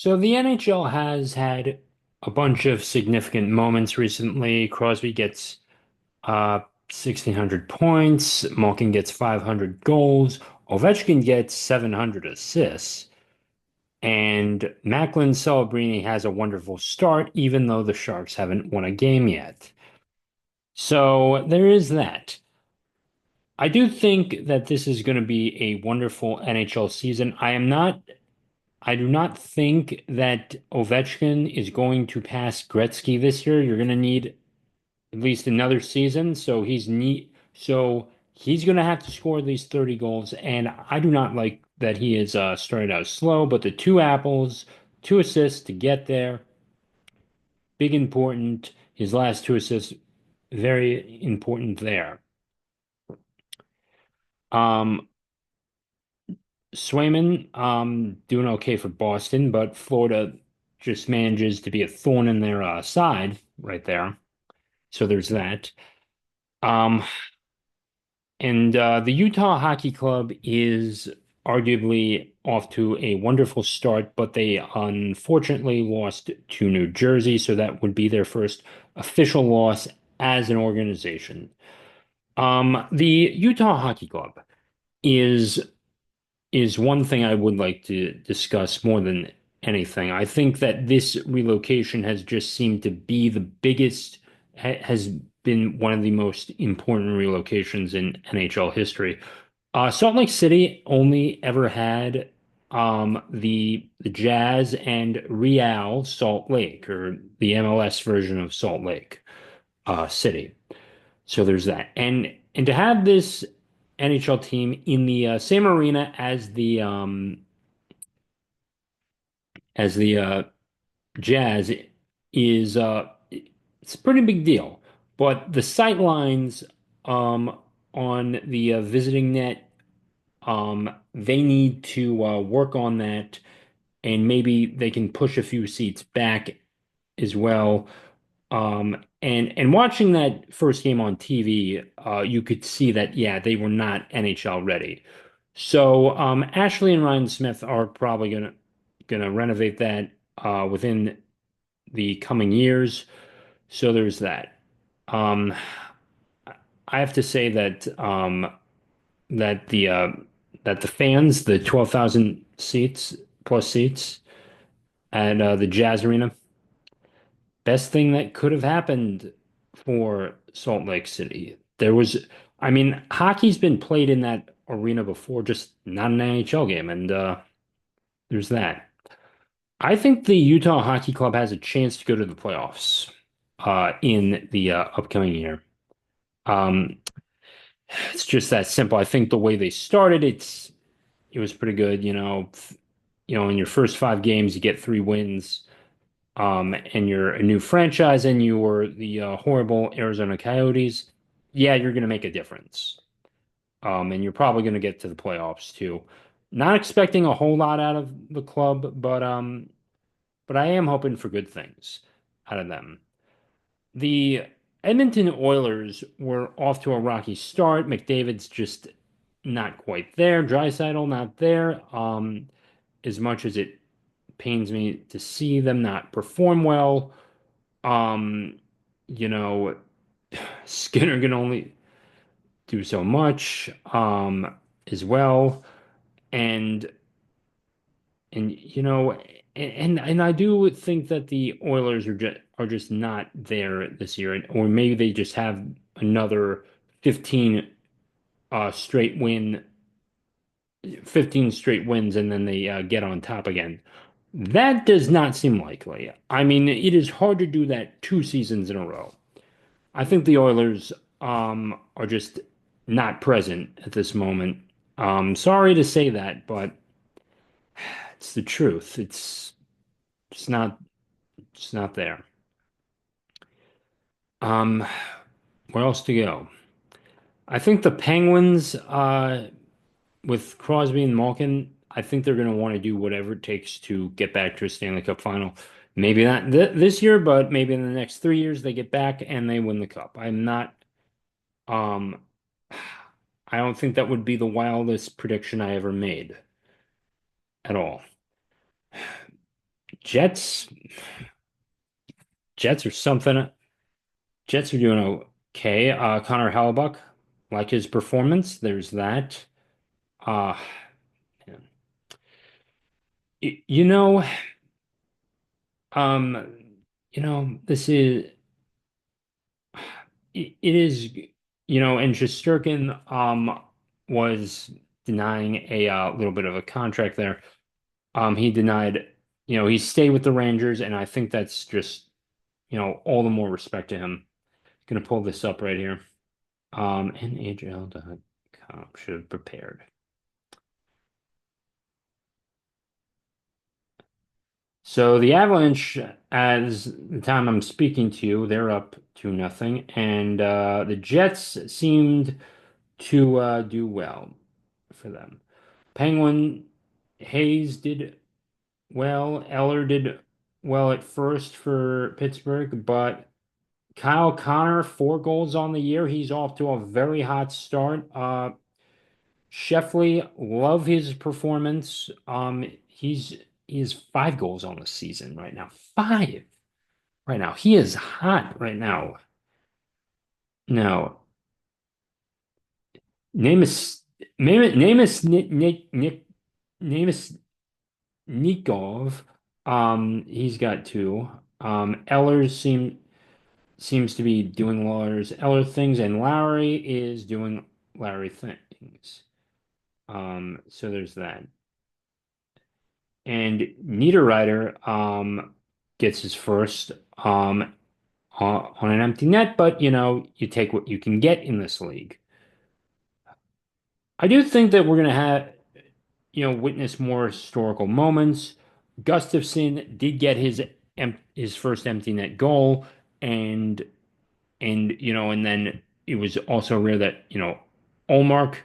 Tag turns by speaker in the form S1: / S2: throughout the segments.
S1: So the NHL has had a bunch of significant moments recently. Crosby gets uh 1,600 points, Malkin gets 500 goals, Ovechkin gets 700 assists, and Macklin Celebrini has a wonderful start, even though the Sharks haven't won a game yet. So there is that. I do think that this is going to be a wonderful NHL season. I do not think that Ovechkin is going to pass Gretzky this year. You're going to need at least another season, so he's going to have to score at least 30 goals. And I do not like that he is started out slow, but the two apples, two assists to get there, big important. His last two assists, very important there. Um, Swayman, doing okay for Boston, but Florida just manages to be a thorn in their side right there. So there's that. Um, and the Utah Hockey Club is arguably off to a wonderful start, but they unfortunately lost to New Jersey, so that would be their first official loss as an organization. The Utah Hockey Club is is one thing I would like to discuss more than anything. I think that this relocation has just seemed to be the biggest, has been one of the most important relocations in NHL history. Salt Lake City only ever had the Jazz and Real Salt Lake, or the MLS version of Salt Lake City. So there's that. And to have this NHL team in the same arena as the Jazz is it's a pretty big deal. But the sight lines on the visiting net, they need to work on that, and maybe they can push a few seats back as well. And watching that first game on TV, you could see that, yeah, they were not NHL ready. So Ashley and Ryan Smith are probably gonna renovate that within the coming years. So there's that. Um, I have to say that that the fans, the 12,000 seats plus seats at the Jazz Arena, best thing that could have happened for Salt Lake City. I mean, hockey's been played in that arena before, just not an NHL game, and there's that. I think the Utah Hockey Club has a chance to go to the playoffs in the upcoming year. Um, it's just that simple. I think the way they started, it was pretty good. In your first five games, you get three wins. And you're a new franchise and you were the horrible Arizona Coyotes, yeah, you're going to make a difference. And you're probably going to get to the playoffs too. Not expecting a whole lot out of the club, but I am hoping for good things out of them. The Edmonton Oilers were off to a rocky start. McDavid's just not quite there. Draisaitl not there. As much as it pains me to see them not perform well. Um, you know, Skinner can only do so much, as well. And and and I do think that the Oilers are just not there this year, or maybe they just have another 15 straight 15 straight wins, and then they get on top again. That does not seem likely. I mean, it is hard to do that two seasons in a row. I think the Oilers are just not present at this moment. Sorry to say that, but it's the truth. It's not it's not there. Um, where else to go? I think the Penguins, with Crosby and Malkin, I think they're going to want to do whatever it takes to get back to a Stanley Cup final. Maybe not this year, but maybe in the next 3 years they get back and they win the cup. Um, I don't think that would be the wildest prediction I ever made at all. Jets, Jets are something. Jets are doing okay. Connor Hellebuck, like his performance. There's that. Uh, y- you know, um, this is it is, and Shesterkin was denying a little bit of a contract there. He denied, he stayed with the Rangers, and I think that's just, all the more respect to him. Gonna pull this up right here. NHL.com should have prepared. So the Avalanche, as the time I'm speaking to you, they're up 2-0, and the Jets seemed to do well for them. Penguin Hayes did well. Eller did well at first for Pittsburgh, but Kyle Connor, 4 goals on the year. He's off to a very hot start. Sheffley, love his performance. He has 5 goals on the season right now. Five right now. He is hot right now. Now, Namus, Namus, Namus Nikov, he's got 2. Ellers seems to be doing Eller things, and Lowry is doing Lowry things. So there's that. And Niederreiter gets his first on an empty net, but you take what you can get in this league. I do think that we're gonna have, witness more historical moments. Gustafsson did get his first empty net goal, and and then it was also rare that Olmark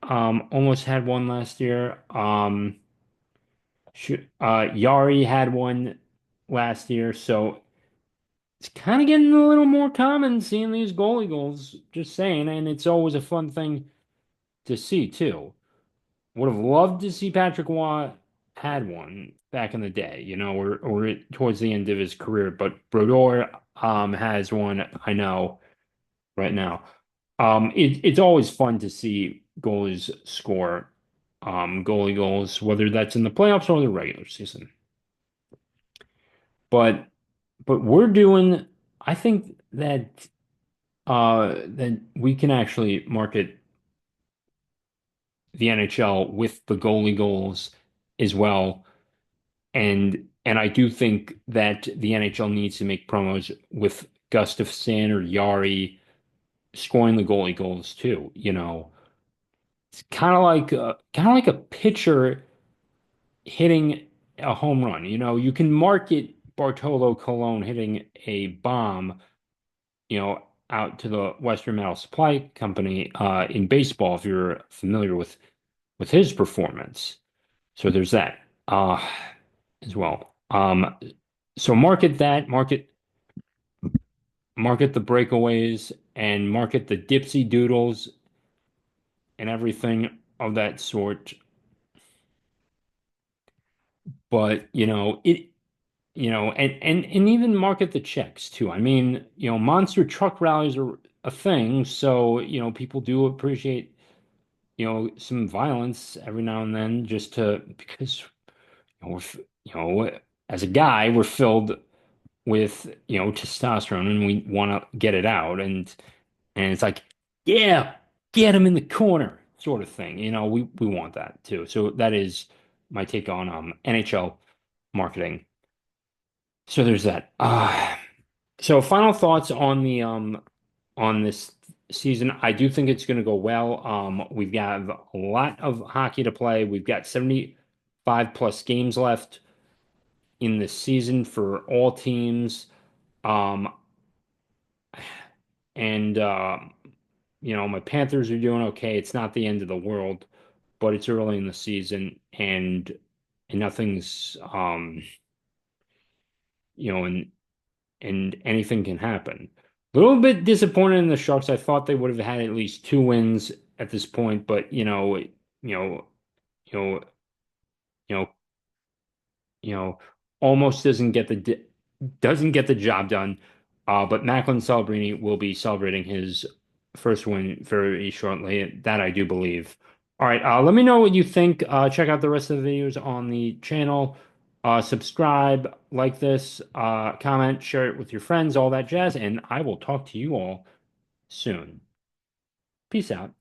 S1: almost had one last year. Yari had one last year, so it's kind of getting a little more common seeing these goalie goals. Just saying, and it's always a fun thing to see too. Would have loved to see Patrick Waugh had one back in the day, or towards the end of his career, but Brodeur has one, I know, right now. It's always fun to see goalies score goalie goals, whether that's in the playoffs or the regular season. But we're doing, I think that we can actually market the NHL with the goalie goals as well. And I do think that the NHL needs to make promos with Gustafsson or Yari scoring the goalie goals too. It's kind of like a pitcher hitting a home run. You can market Bartolo Colon hitting a bomb, out to the Western Metal Supply Company in baseball if you're familiar with his performance. So there's that as well. So market that, market the breakaways, and market the dipsy doodles and everything of that sort. But and even market the checks too. I mean, monster truck rallies are a thing, so people do appreciate some violence every now and then just to because as a guy we're filled with testosterone and we want to get it out and it's like, yeah, get him in the corner sort of thing. We want that too. So that is my take on NHL marketing. So there's that. So final thoughts on this season. I do think it's going to go well. We've got a lot of hockey to play. We've got 75 plus games left in the season for all teams. Um, and my Panthers are doing okay. It's not the end of the world, but it's early in the season and nothing's and anything can happen. A little bit disappointed in the Sharks. I thought they would have had at least 2 wins at this point, but you know, you know, you know, almost doesn't get the job done. But Macklin Celebrini will be celebrating his first win very shortly. That I do believe. All right, let me know what you think. Check out the rest of the videos on the channel. Subscribe, like this, comment, share it with your friends, all that jazz, and I will talk to you all soon. Peace out.